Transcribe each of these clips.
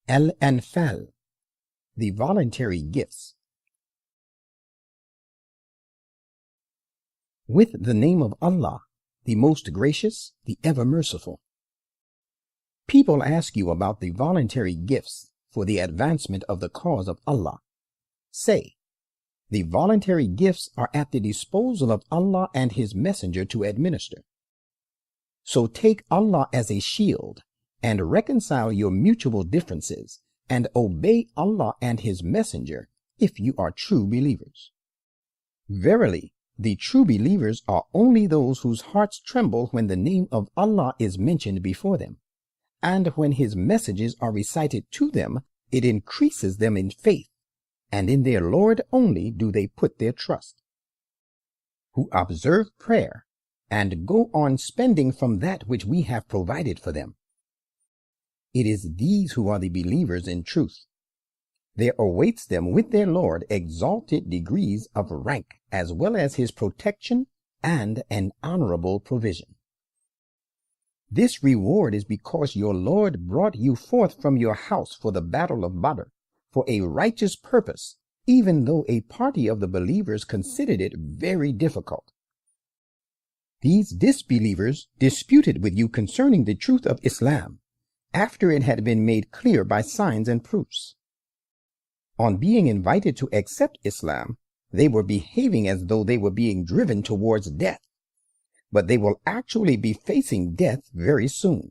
Anfal, the voluntary gifts. With the name of Allah, the most gracious, the ever merciful. People ask you about the voluntary gifts for the advancement of the cause of Allah. Say, the voluntary gifts are at the disposal of Allah and His Messenger to administer. So take Allah as a shield and reconcile your mutual differences and obey Allah and His Messenger if you are true believers. Verily, the true believers are only those whose hearts tremble when the name of Allah is mentioned before them, and when His messages are recited to them, it increases them in faith, and in their Lord only do they put their trust. Who observe prayer and go on spending from that which we have provided for them. It is these who are the believers in truth. There awaits them with their Lord exalted degrees of rank, as well as His protection and an honorable provision. This reward is because your Lord brought you forth from your house for the battle of Badr, for a righteous purpose, even though a party of the believers considered it very difficult. These disbelievers disputed with you concerning the truth of Islam, after it had been made clear by signs and proofs. On being invited to accept Islam, they were behaving as though they were being driven towards death, but they will actually be facing death very soon.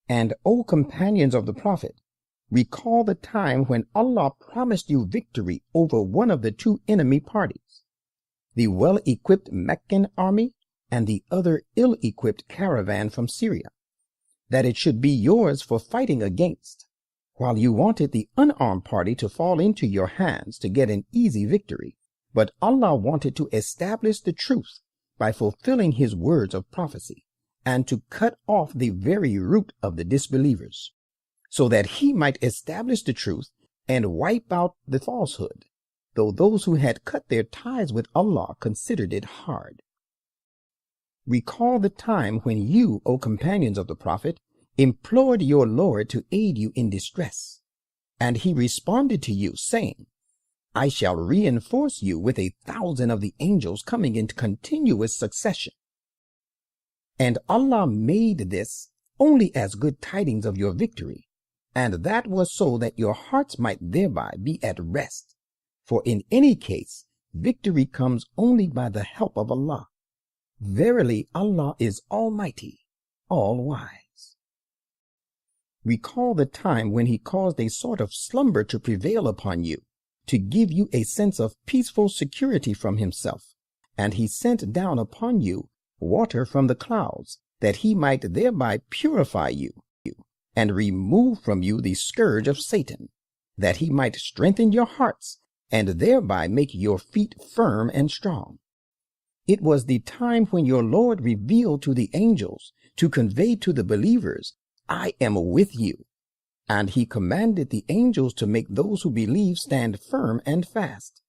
And, O companions of the Prophet, recall the time when Allah promised you victory over one of the two enemy parties, the well-equipped Meccan army and the other ill-equipped caravan from Syria, that it should be yours for fighting against, while you wanted the unarmed party to fall into your hands to get an easy victory. But Allah wanted to establish the truth by fulfilling His words of prophecy, and to cut off the very root of the disbelievers, so that He might establish the truth and wipe out the falsehood, though those who had cut their ties with Allah considered it hard. Recall the time when you, O companions of the Prophet, implored your Lord to aid you in distress, and He responded to you, saying, I shall reinforce you with 1,000 of the angels coming in continuous succession. And Allah made this only as good tidings of your victory, and that was so that your hearts might thereby be at rest. For in any case, victory comes only by the help of Allah. Verily, Allah is Almighty, all-wise. Recall the time when He caused a sort of slumber to prevail upon you, to give you a sense of peaceful security from Himself, and He sent down upon you water from the clouds, that He might thereby purify you, and remove from you the scourge of Satan, that He might strengthen your hearts, and thereby make your feet firm and strong. It was the time when your Lord revealed to the angels to convey to the believers, I am with you. And He commanded the angels to make those who believe stand firm and fast.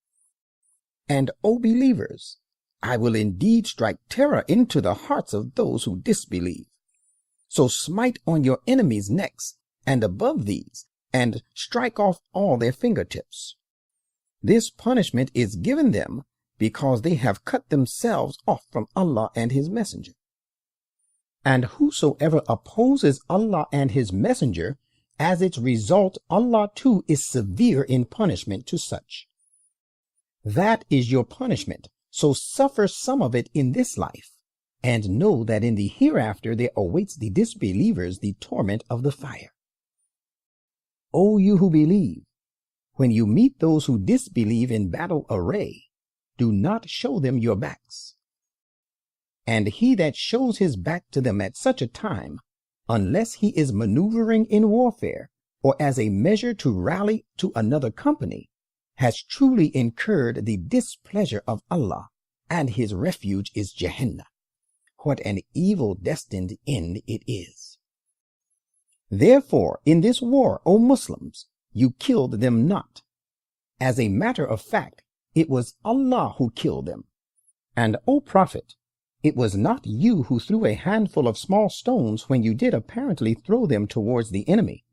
And, O believers, I will indeed strike terror into the hearts of those who disbelieve. So smite on your enemies' necks and above these, and strike off all their fingertips. This punishment is given them because they have cut themselves off from Allah and His Messenger. And whosoever opposes Allah and His Messenger, as its result, Allah too is severe in punishment to such. That is your punishment, so suffer some of it in this life, and know that in the hereafter there awaits the disbelievers the torment of the fire. O you who believe, when you meet those who disbelieve in battle array, do not show them your backs. And he that shows his back to them at such a time, unless he is maneuvering in warfare, or as a measure to rally to another company, has truly incurred the displeasure of Allah, and his refuge is Jahannam. What an evil destined end it is. Therefore, in this war, O Muslims, you killed them not. As a matter of fact, it was Allah who killed them. And, O Prophet, it was not you who threw a handful of small stones when you did apparently throw them towards the enemy,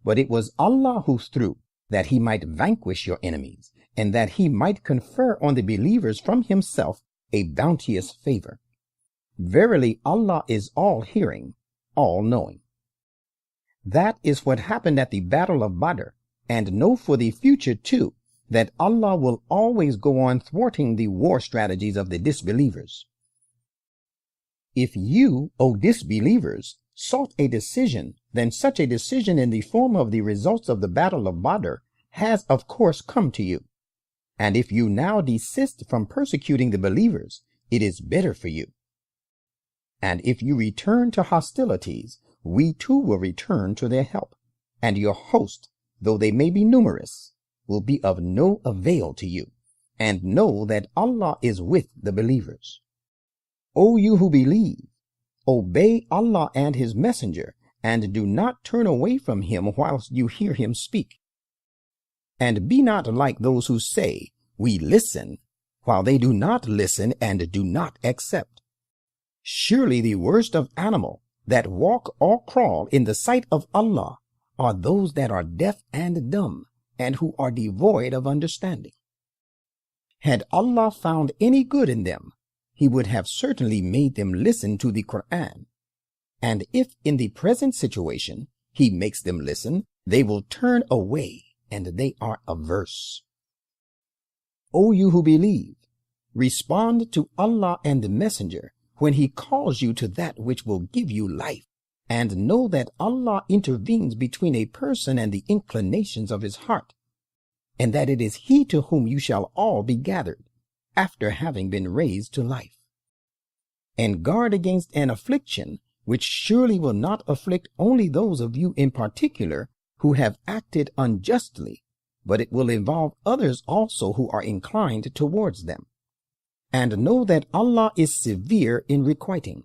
but it was Allah who threw, that he might vanquish your enemies, and that he might confer on the believers from himself a bounteous favor. Verily, Allah is all-hearing, all-knowing. That is what happened at the Battle of Badr, and know for the future, too, that Allah will always go on thwarting the war strategies of the disbelievers. If you, O disbelievers, sought a decision, then such a decision in the form of the results of the Battle of Badr has of course come to you. And if you now desist from persecuting the believers, it is better for you. And if you return to hostilities, we too will return to their help, and your host, though they may be numerous, will be of no avail to you, and know that Allah is with the believers. O you who believe, obey Allah and his messenger, and do not turn away from him whilst you hear him speak. And be not like those who say, we listen, while they do not listen and do not accept. Surely the worst of animal that walk or crawl in the sight of Allah are those that are deaf and dumb, and who are devoid of understanding. Had Allah found any good in them, he would have certainly made them listen to the Quran. And if in the present situation he makes them listen, they will turn away, and they are averse. O you who believe, respond to Allah and the Messenger when he calls you to that which will give you life, and know that Allah intervenes between a person and the inclinations of his heart, and that it is he to whom you shall all be gathered, after having been raised to life. And guard against an affliction which surely will not afflict only those of you in particular who have acted unjustly, but it will involve others also who are inclined towards them. And know that Allah is severe in requiting.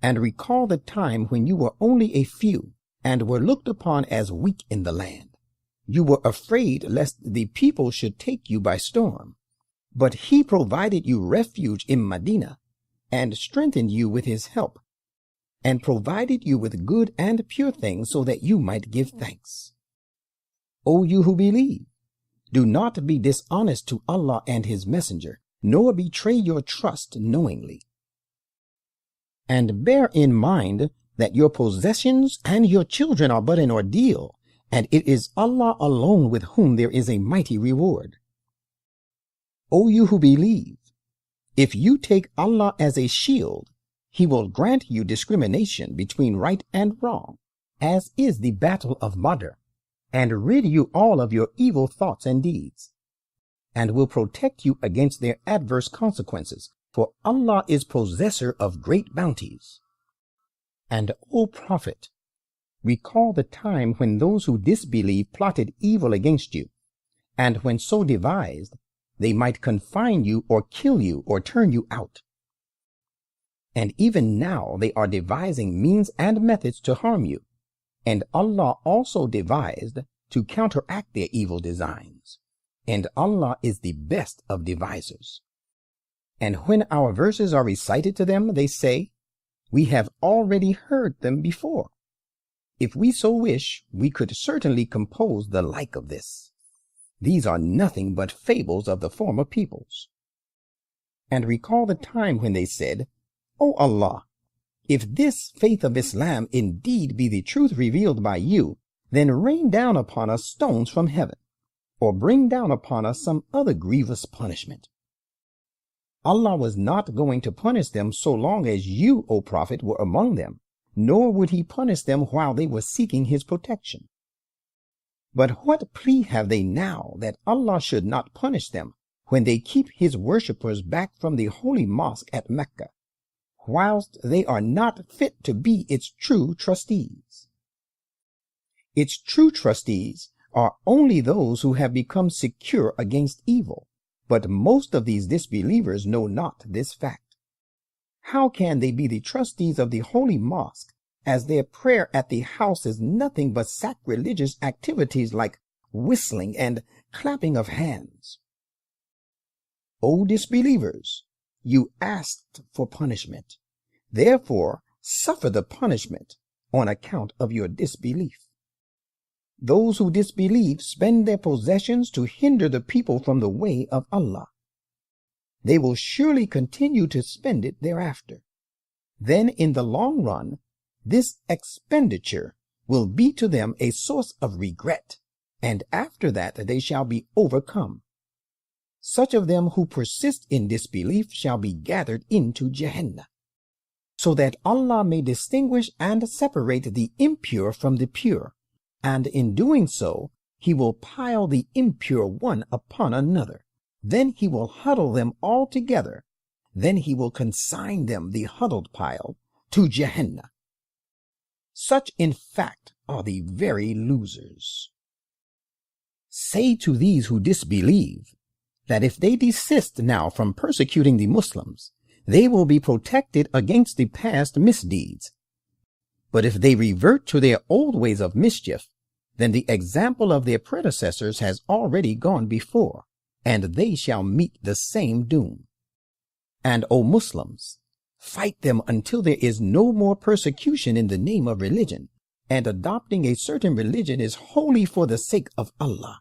And recall the time when you were only a few, and were looked upon as weak in the land. You were afraid lest the people should take you by storm. But he provided you refuge in Medina, and strengthened you with his help, and provided you with good and pure things so that you might give thanks. O you who believe, do not be dishonest to Allah and his messenger, nor betray your trust knowingly. And bear in mind that your possessions and your children are but an ordeal, and it is Allah alone with whom there is a mighty reward. O you who believe, if you take Allah as a shield, he will grant you discrimination between right and wrong, as is the battle of Badr, and rid you all of your evil thoughts and deeds, and will protect you against their adverse consequences, for Allah is possessor of great bounties. And, O Prophet, recall the time when those who disbelieve plotted evil against you, and when so devised, they might confine you or kill you or turn you out. And even now they are devising means and methods to harm you, and Allah also devised to counteract their evil designs, and Allah is the best of devisers. And when our verses are recited to them, they say, we have already heard them before. If we so wish, we could certainly compose the like of this. These are nothing but fables of the former peoples. And recall the time when they said, O Allah, if this faith of Islam indeed be the truth revealed by you, then rain down upon us stones from heaven, or bring down upon us some other grievous punishment. Allah was not going to punish them so long as you, O Prophet, were among them, nor would he punish them while they were seeking his protection. But what plea have they now that Allah should not punish them when they keep his worshippers back from the holy mosque at Mecca, whilst they are not fit to be its true trustees? Its true trustees are only those who have become secure against evil, but most of these disbelievers know not this fact. How can they be the trustees of the holy mosque, as their prayer at the house is nothing but sacrilegious activities like whistling and clapping of hands? O disbelievers, you asked for punishment. Therefore, suffer the punishment on account of your disbelief. Those who disbelieve spend their possessions to hinder the people from the way of Allah. They will surely continue to spend it thereafter. Then in the long run, this expenditure will be to them a source of regret, and after that they shall be overcome. Such of them who persist in disbelief shall be gathered into Jahannam, so that Allah may distinguish and separate the impure from the pure, and in doing so, he will pile the impure one upon another. Then he will huddle them all together. Then he will consign them, the huddled pile, to Jahannam. Such, in fact, are the very losers. Say to these who disbelieve that if they desist now from persecuting the Muslims, they will be protected against the past misdeeds. But if they revert to their old ways of mischief, then the example of their predecessors has already gone before, and they shall meet the same doom. And, O Muslims, fight them until there is no more persecution in the name of religion, and adopting a certain religion is wholly for the sake of Allah.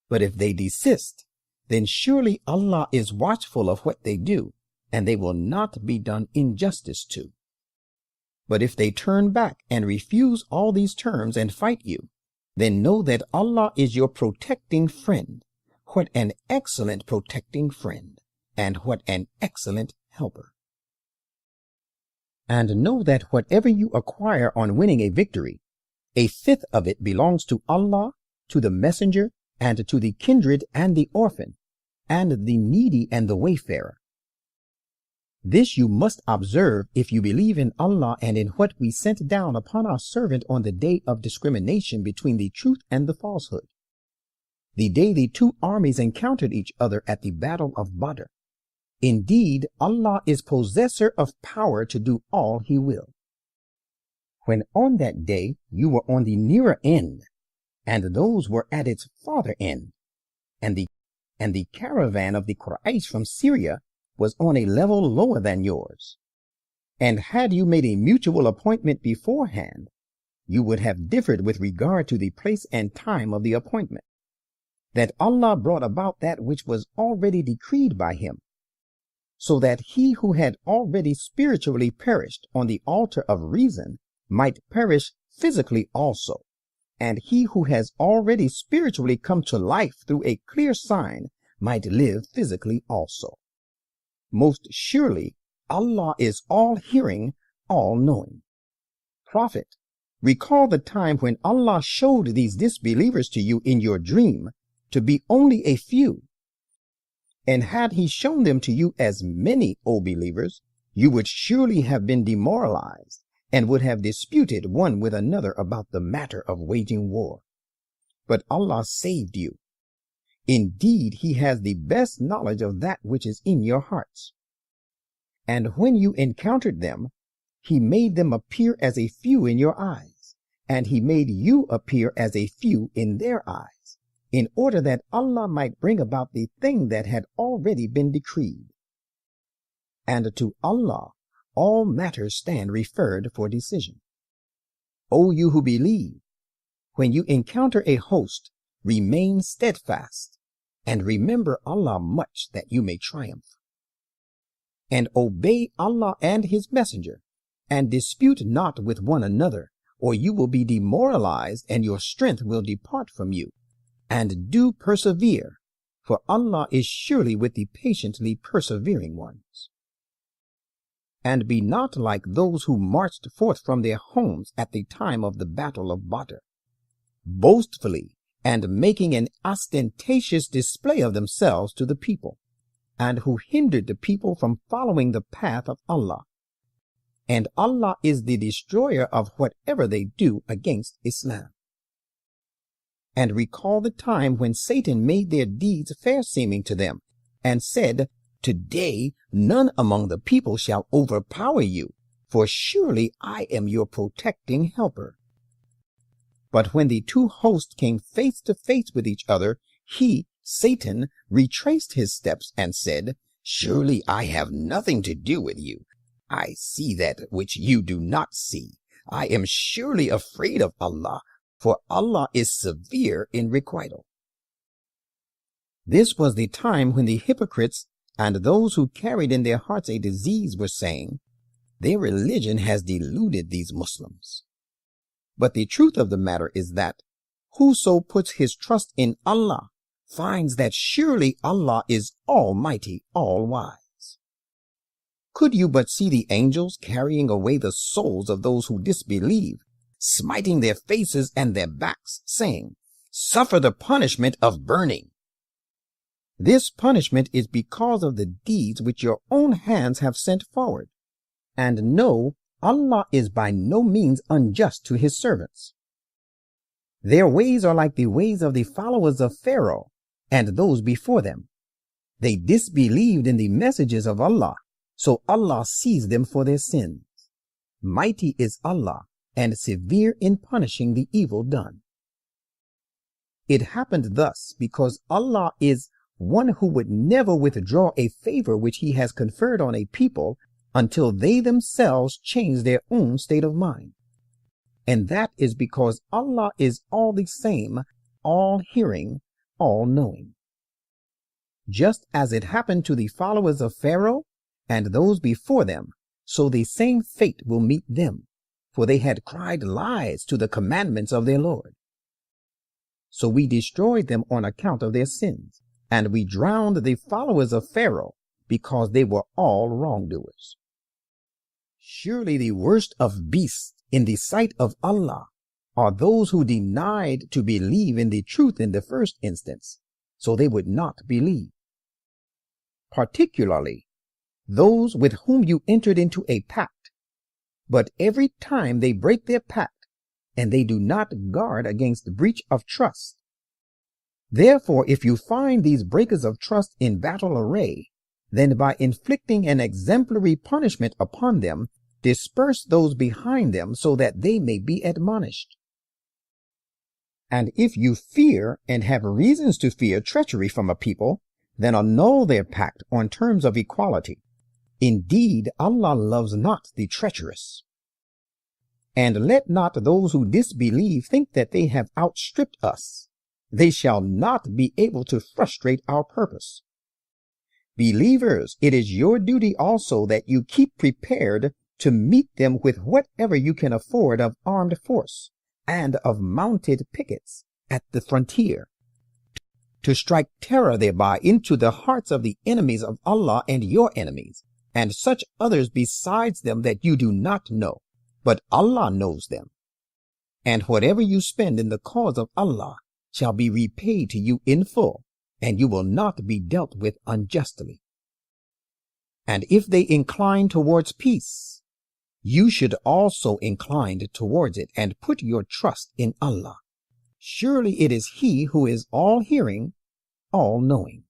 But if they desist, then surely Allah is watchful of what they do, and they will not be done injustice to. But if they turn back and refuse all these terms and fight you, then know that Allah is your protecting friend. What an excellent protecting friend, and what an excellent helper. And know that whatever you acquire on winning a victory, a fifth of it belongs to Allah, to the messenger, and to the kindred and the orphan, and the needy and the wayfarer. This you must observe if you believe in Allah and in what we sent down upon our servant on the day of discrimination between the truth and the falsehood, the day the two armies encountered each other at the battle of Badr. Indeed, Allah is possessor of power to do all he will. When on that day you were on the nearer end, and those were at its farther end, and the caravan of the Quraysh from Syria was on a level lower than yours. And had you made a mutual appointment beforehand, you would have differed with regard to the place and time of the appointment, that Allah brought about that which was already decreed by him, so that he who had already spiritually perished on the altar of reason might perish physically also, and he who has already spiritually come to life through a clear sign might live physically also. Most surely, Allah is all-hearing, all-knowing. Prophet, recall the time when Allah showed these disbelievers to you in your dream to be only a few. And had he shown them to you as many, O believers, you would surely have been demoralized and would have disputed one with another about the matter of waging war. But Allah saved you. Indeed, he has the best knowledge of that which is in your hearts. And when you encountered them, he made them appear as a few in your eyes, and he made you appear as a few in their eyes, in order that Allah might bring about the thing that had already been decreed. And to Allah all matters stand referred for decision. O you who believe, when you encounter a host, remain steadfast, and remember Allah much that you may triumph. And obey Allah and his messenger, and dispute not with one another, or you will be demoralized and your strength will depart from you. And do persevere, for Allah is surely with the patiently persevering ones. And be not like those who marched forth from their homes at the time of the battle of Badr, boastfully and making an ostentatious display of themselves to the people, and who hindered the people from following the path of Allah. And Allah is the destroyer of whatever they do against Islam. And recall the time when Satan made their deeds fair seeming to them, and said, Today none among the people shall overpower you, for surely I am your protecting helper. But when the two hosts came face to face with each other, he, Satan, retraced his steps and said, Surely I have nothing to do with you. I see that which you do not see. I am surely afraid of Allah. for Allah is severe in requital. This was the time when the hypocrites and those who carried in their hearts a disease were saying, their religion has deluded these Muslims. But the truth of the matter is that whoso puts his trust in Allah finds that surely Allah is Almighty, all-wise. Could you but see the angels carrying away the souls of those who disbelieve, smiting their faces and their backs, saying, suffer the punishment of burning. This punishment is because of the deeds which your own hands have sent forward. And know, Allah is by no means unjust to his servants. Their ways are like the ways of the followers of Pharaoh and those before them. They disbelieved in the messages of Allah, so Allah seized them for their sins. Mighty is Allah and severe in punishing the evil done. It happened thus because Allah is one who would never withdraw a favor which he has conferred on a people until they themselves change their own state of mind. And that is because Allah is all the same, all hearing, all knowing. Just as it happened to the followers of Pharaoh and those before them, so the same fate will meet them, for they had cried lies to the commandments of their Lord. So we destroyed them on account of their sins, and we drowned the followers of Pharaoh because they were all wrongdoers. Surely the worst of beasts in the sight of Allah are those who denied to believe in the truth in the first instance, so they would not believe. Particularly those with whom you entered into a pact, but every time they break their pact, and they do not guard against breach of trust. Therefore, if you find these breakers of trust in battle array, then by inflicting an exemplary punishment upon them, disperse those behind them so that they may be admonished. And if you fear and have reasons to fear treachery from a people, then annul their pact on terms of equality. Indeed, Allah loves not the treacherous. And let not those who disbelieve think that they have outstripped us. They shall not be able to frustrate our purpose. Believers, it is your duty also that you keep prepared to meet them with whatever you can afford of armed force and of mounted pickets at the frontier, to strike terror thereby into the hearts of the enemies of Allah and your enemies, and such others besides them that you do not know, but Allah knows them. And whatever you spend in the cause of Allah shall be repaid to you in full, and you will not be dealt with unjustly. And if they incline towards peace, you should also incline towards it, and put your trust in Allah. Surely it is He who is all-hearing, all-knowing.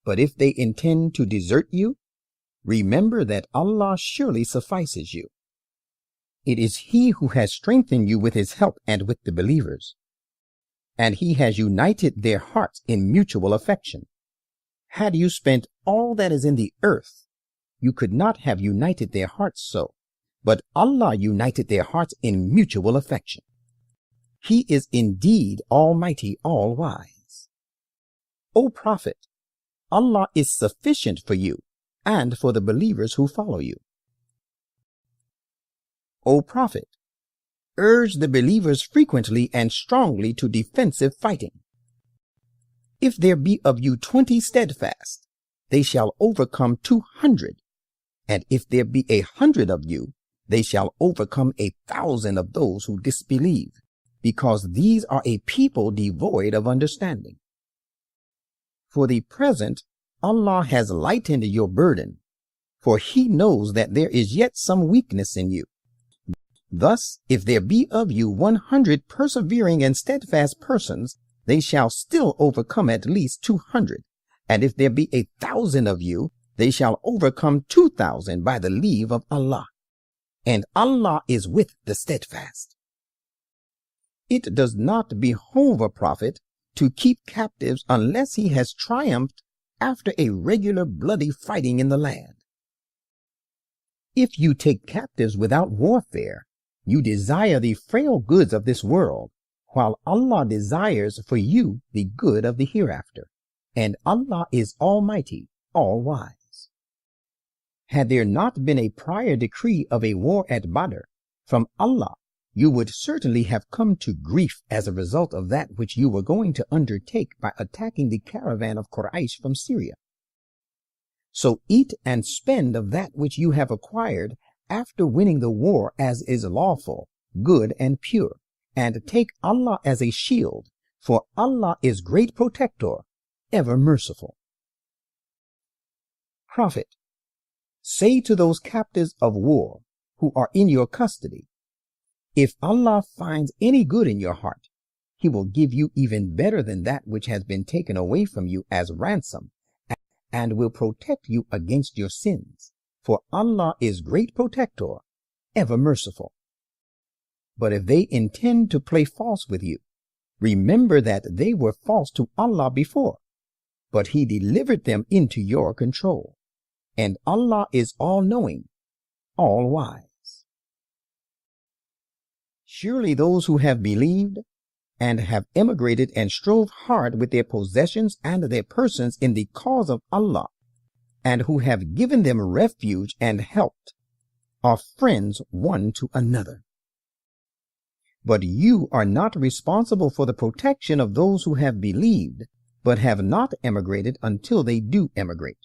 But if they intend to desert you, remember that Allah surely suffices you. It is He who has strengthened you with His help and with the believers, and He has united their hearts in mutual affection. Had you spent all that is in the earth, you could not have united their hearts so, but Allah united their hearts in mutual affection. He is indeed Almighty, all-wise. O Prophet, Allah is sufficient for you and for the believers who follow you. O Prophet, urge the believers frequently and strongly to defensive fighting. If there be of you 20 steadfast, they shall overcome 200. And if there be 100 of you, they shall overcome 1,000 of those who disbelieve, because these are a people devoid of understanding. For the present, Allah has lightened your burden, for He knows that there is yet some weakness in you. Thus, if there be of you 100 persevering and steadfast persons, they shall still overcome at least 200. And if there be 1,000 of you, they shall overcome 2,000 by the leave of Allah. And Allah is with the steadfast. It does not behove a prophet to keep captives unless he has triumphed after a regular bloody fighting in the land. If you take captives without warfare, You desire the frail goods of this world, while Allah desires for you the good of the hereafter, and Allah is Almighty, all-wise. Had there not been a prior decree of a war at Badr from Allah, you would certainly have come to grief as a result of that which you were going to undertake by attacking the caravan of Quraysh from Syria. So eat and spend of that which you have acquired after winning the war as is lawful, good and pure, and take Allah as a shield, for Allah is great protector, ever merciful. Prophet, say to those captives of war who are in your custody, if Allah finds any good in your heart, He will give you even better than that which has been taken away from you as ransom, and will protect you against your sins, for Allah is great protector, ever merciful. But if they intend to play false with you, remember that they were false to Allah before, but He delivered them into your control, and Allah is all-knowing, all-wise. Surely those who have believed and have emigrated and strove hard with their possessions and their persons in the cause of Allah, and who have given them refuge and helped, are friends one to another. But you are not responsible for the protection of those who have believed, but have not emigrated until they do emigrate.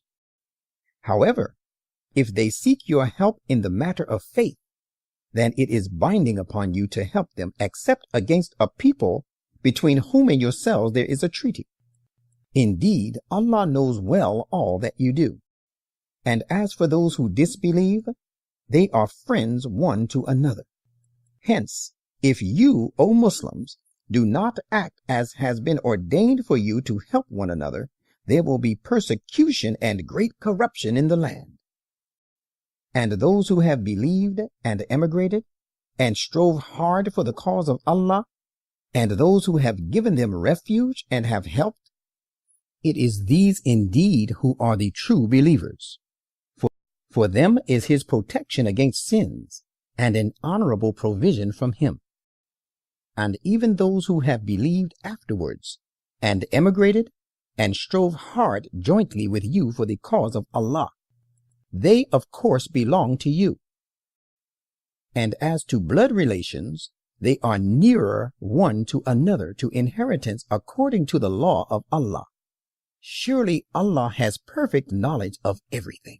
However, if they seek your help in the matter of faith, then it is binding upon you to help them, except against a people between whom and yourselves there is a treaty. Indeed, Allah knows well all that you do. And as for those who disbelieve, they are friends one to another. Hence, if you, O Muslims, do not act as has been ordained for you to help one another, there will be persecution and great corruption in the land. And those who have believed and emigrated, and strove hard for the cause of Allah, and those who have given them refuge and have helped, it is these indeed who are the true believers. For them is His protection against sins, and an honorable provision from Him. And even those who have believed afterwards, and emigrated, and strove hard jointly with you for the cause of Allah, they of course belong to you. And as to blood relations, they are nearer one to another to inheritance according to the law of Allah. Surely Allah has perfect knowledge of everything.